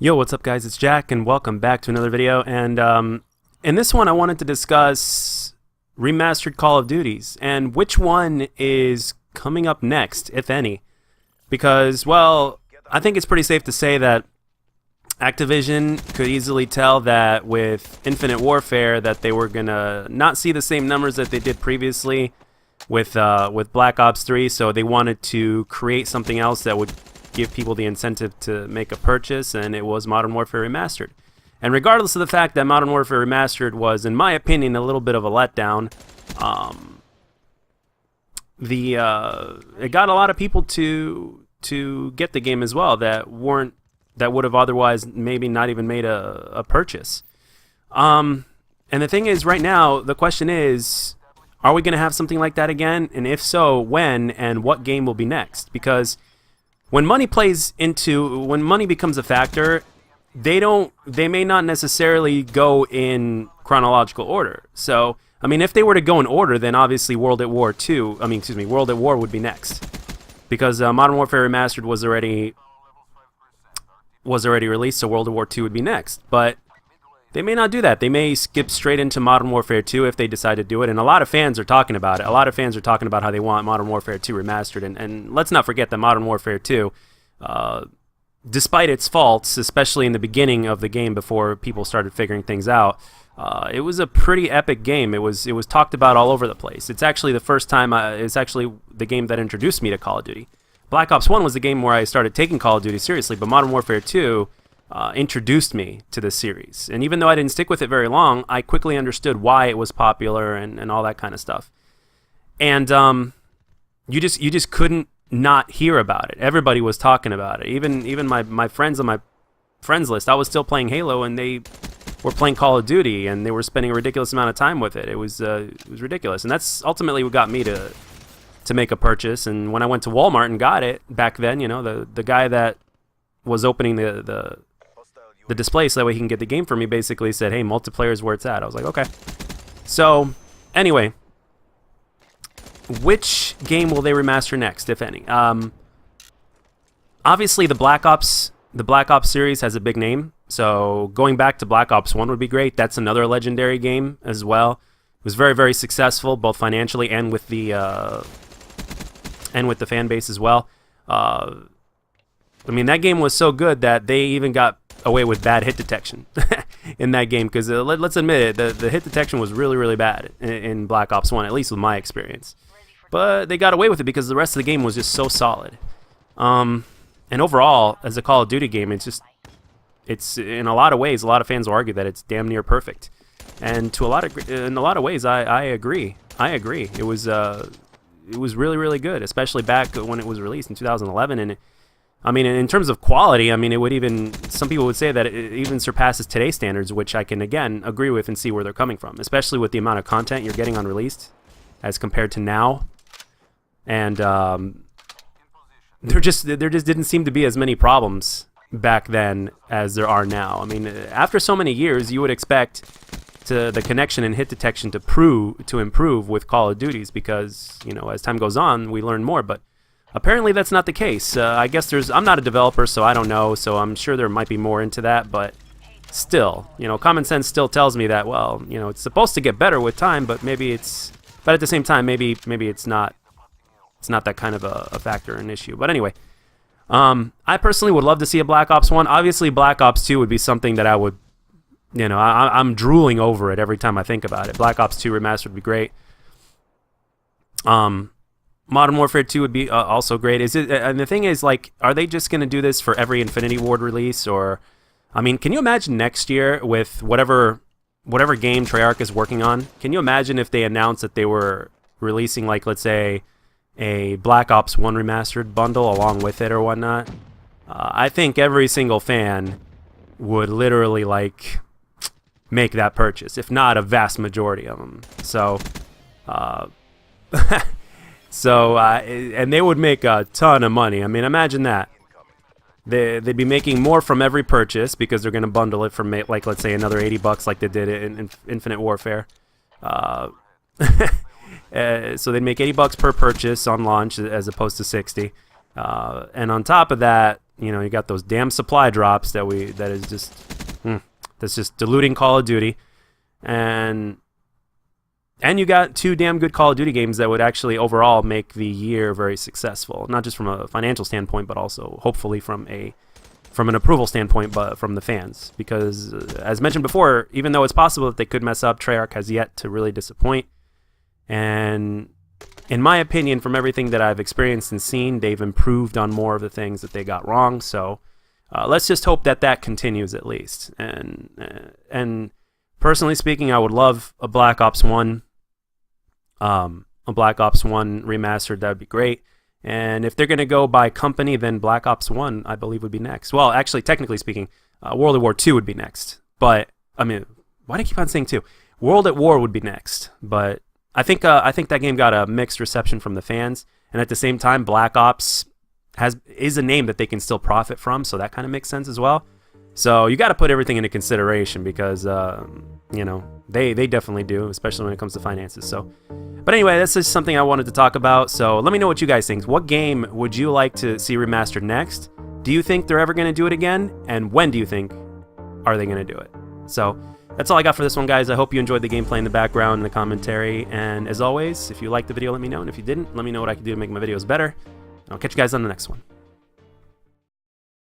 Yo, what's up guys, it's Jack and welcome back to another video. And in this one I wanted to discuss remastered Call of Duties and which one is coming up next, if any. Because, well, I think it's pretty safe to say that Activision could easily tell that with Infinite Warfare that they were gonna not see the same numbers that they did previously with Black Ops 3, so they wanted to create something else that would give people the incentive to make a purchase, and it was Modern Warfare Remastered. And regardless of the fact that Modern Warfare Remastered was, in my opinion, a little bit of a letdown, it got a lot of people to get the game as well that would have otherwise maybe not even made a purchase. And the thing is, right now, the question is, are we going to have something like that again? And if so, when and what game will be next? Because when money becomes a factor, they may not necessarily go in chronological order. So, I mean, if they were to go in order, then obviously World at War would be next. Because Modern Warfare Remastered was already released, so World at War 2 would be next. But they may not do that. They may skip straight into Modern Warfare 2 if they decide to do it, and a lot of fans are talking about it. A lot of fans are talking about how they want Modern Warfare 2 remastered, and let's not forget that Modern Warfare 2, despite its faults, especially in the beginning of the game before people started figuring things out, it was a pretty epic game. It was talked about all over the place. It's actually the first time, it's actually the game that introduced me to Call of Duty. Black Ops 1 was the game where I started taking Call of Duty seriously, but Modern Warfare 2 introduced me to this series. And even though I didn't stick with it very long, I quickly understood why it was popular and all that kind of stuff. And you just couldn't not hear about it. Everybody was talking about it. Even my friends on my friends list, I was still playing Halo and they were playing Call of Duty and they were spending a ridiculous amount of time with it. It was ridiculous. And that's ultimately what got me to make a purchase. And when I went to Walmart and got it back then, you know, the guy that was opening the display so that way he can get the game for me basically said, hey, multiplayer is where it's at. I was like, okay. So, anyway, which game will they remaster next, if any? Obviously, the Black Ops series has a big name, so going back to Black Ops 1 would be great. That's another legendary game as well. It was very, very successful, both financially and with the fan base as well. I mean, that game was so good that they even got away with bad hit detection in that game, because let's admit it, the hit detection was really, really bad in Black Ops 1, at least with my experience. But they got away with it because the rest of the game was just so solid. And overall, as a Call of Duty game, it's in a lot of ways, a lot of fans will argue that it's damn near perfect. And in a lot of ways, I agree. It was really, really good, especially back when it was released in 2011. And I mean, in terms of quality, I mean, it would even, some people would say that it even surpasses today's standards, which I can, again, agree with and see where they're coming from, especially with the amount of content you're getting on released as compared to now. And there just didn't seem to be as many problems back then as there are now. I mean, after so many years, you would expect the connection and hit detection to improve with Call of Duties because, you know, as time goes on, we learn more, but apparently that's not the case. I guess I'm not a developer, so I don't know, so I'm sure there might be more into that, but still, you know, common sense still tells me that, well, you know, it's supposed to get better with time, but but at the same time, maybe it's not that kind of a factor, an issue. But anyway, I personally would love to see a Black Ops 1. Obviously, Black Ops 2 would be something that I would, you know, I'm drooling over it every time I think about it. Black Ops 2 Remastered would be great. Modern Warfare 2 would be also great. And the thing is, like, are they just going to do this for every Infinity Ward release? Or, I mean, can you imagine next year with whatever game Treyarch is working on? Can you imagine if they announced that they were releasing, like, let's say, a Black Ops 1 Remastered bundle along with it or whatnot? I think every single fan would literally, like, make that purchase, if not a vast majority of them. So, and they would make a ton of money. I mean, imagine that. They'd be making more from every purchase because they're going to bundle it for, like, let's say, another $80 like they did in Infinite Warfare. So they'd make $80 per purchase on launch as opposed to 60. And on top of that, you know, you got those damn supply drops that's just diluting Call of Duty, and you got 2 damn good Call of Duty games that would actually overall make the year very successful, not just from a financial standpoint, but also hopefully from an approval standpoint, but from the fans. Because as mentioned before, even though it's possible that they could mess up, Treyarch has yet to really disappoint. And in my opinion, from everything that I've experienced and seen, they've improved on more of the things that they got wrong. So let's just hope that that continues at least. And personally speaking, I would love a Black Ops 1, remastered. That would be great. And if they're going to go by company, then Black Ops 1, I believe, would be next. Well, actually, technically speaking, World at War 2 would be next. But I mean, why do I keep on saying 2? World at War would be next. But I think that game got a mixed reception from the fans, and at the same time, Black Ops is a name that they can still profit from, so that kind of makes sense as well. So you got to put everything into consideration because you know, they definitely do, especially when it comes to finances. So, but anyway, this is something I wanted to talk about. So let me know what you guys think. What game would you like to see remastered next? Do you think they're ever going to do it again? And when do you think are they going to do it? So that's all I got for this one, guys. I hope you enjoyed the gameplay in the background and the commentary. And as always, if you liked the video, let me know. And if you didn't, let me know what I can do to make my videos better. I'll catch you guys on the next one.